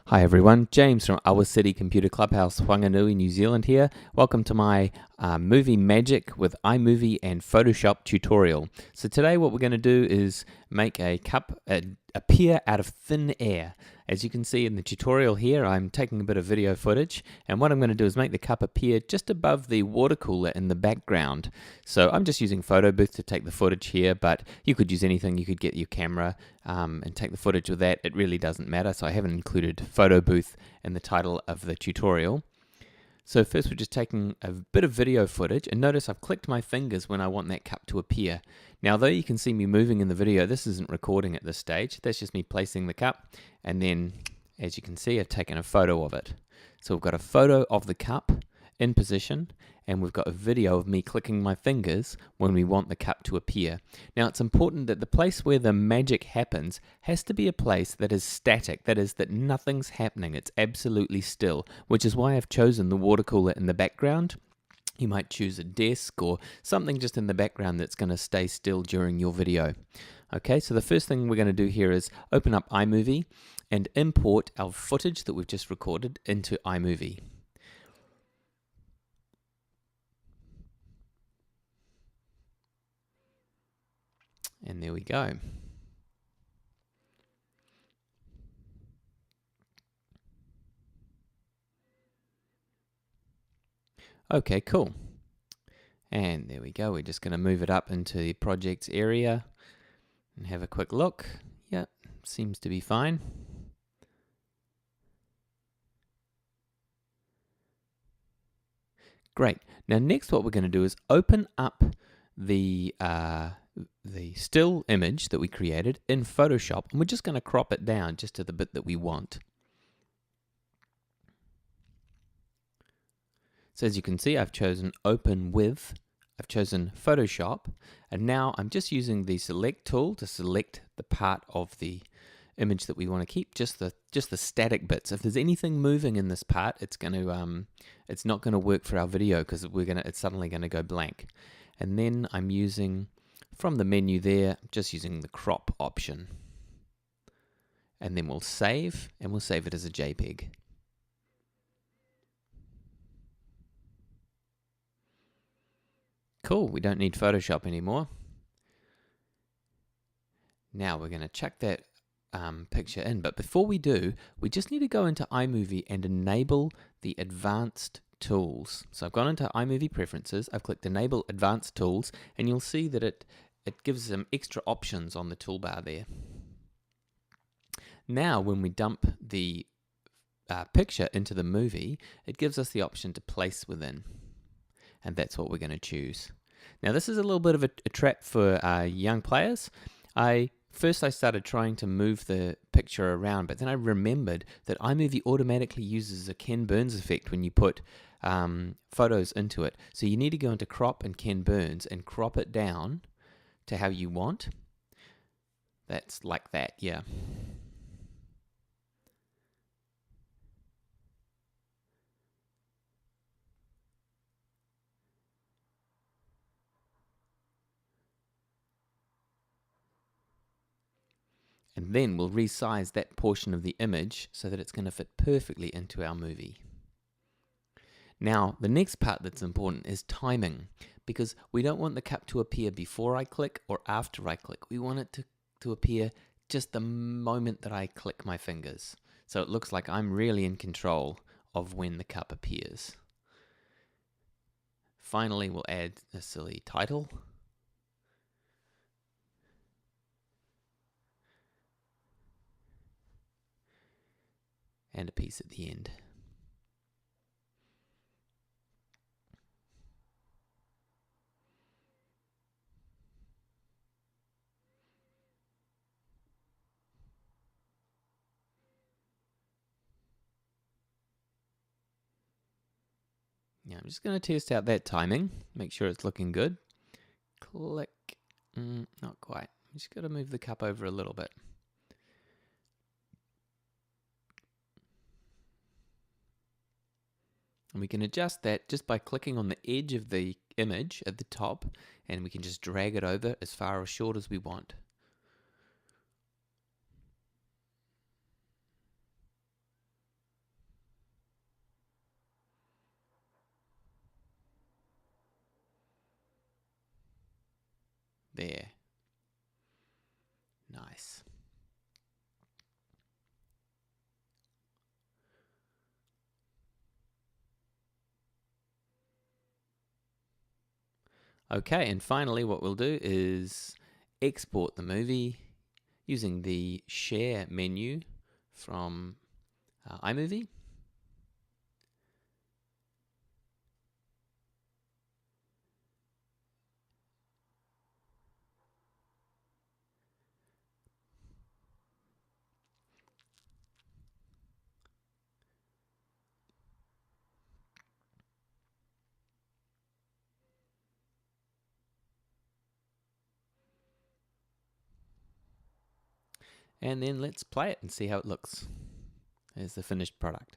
Hi everyone, James from Awa City Computer Clubhouse, Whanganui, New Zealand here. Welcome to my movie magic with iMovie and Photoshop tutorial. So today what we're going to do is make a cup appear out of thin air. As you can see in the tutorial here, I'm taking a bit of video footage, and what I'm going to do is make the cup appear just above the water cooler in the background. So I'm just using Photo Booth to take the footage here, but you could use anything. You could get your camera and take the footage with that. It really doesn't matter, so I haven't included Photo Booth in the title of the tutorial. So first we're just taking a bit of video footage, and notice I've clicked my fingers when I want that cup to appear. Now though you can see me moving in the video, this isn't recording at this stage. That's just me placing the cup, and then as you can see I've taken a photo of it. So we've got a photo of the cup in position, and we've got a video of me clicking my fingers when we want the cup to appear. Now it's important that the place where the magic happens has to be a place that is static, that is, that nothing's happening, it's absolutely still, which is why I've chosen the water cooler in the background. You might choose a desk or something just in the background that's going to stay still during your video. Okay, so the first thing we're going to do here is open up iMovie and import our footage that we've just recorded into iMovie. And there we go. Okay, cool. And there we go. We're just going to move it up into the projects area and have a quick look. Yep, seems to be fine. Great. Now next what we're going to do is open up the still image that we created in Photoshop, and we're just going to crop it down just to the bit that we want. So as you can see, I've chosen Open With, I've chosen Photoshop, and now I'm just using the Select tool to select the part of the image that we want to keep, just the static bits. If there's anything moving in this part, it's not going to work for our video because it's suddenly going to go blank. And then I'm using, from the menu there, just using the crop option. And then we'll save, and we'll save it as a JPEG. Cool, we don't need Photoshop anymore. Now we're going to chuck that picture in, but before we do, we just need to go into iMovie and enable the advanced tools. So I've gone into iMovie preferences, I've clicked enable advanced tools, and you'll see that it gives some extra options on the toolbar there. Now when we dump the picture into the movie, it gives us the option to place within, and that's what we're going to choose. Now this is a little bit of a trap for young players. First I started trying to move the picture around, but then I remembered that iMovie automatically uses a Ken Burns effect when you put photos into it. So you need to go into crop and Ken Burns and crop it down to how you want. That's like that, yeah. And then we'll resize that portion of the image so that it's going to fit perfectly into our movie. Now, the next part that's important is timing, because we don't want the cup to appear before I click or after I click. We want it to appear just the moment that I click my fingers. So it looks like I'm really in control of when the cup appears. Finally, we'll add a silly title. And a piece at the end. Now I'm just going to test out that timing, make sure it's looking good. Click, not quite. Just got to move the cup over a little bit. And we can adjust that just by clicking on the edge of the image at the top, and we can just drag it over as far or short as we want. there. Nice. Okay, and finally what we'll do is export the movie using the share menu from iMovie. And then let's play it and see how it looks. There's the finished product.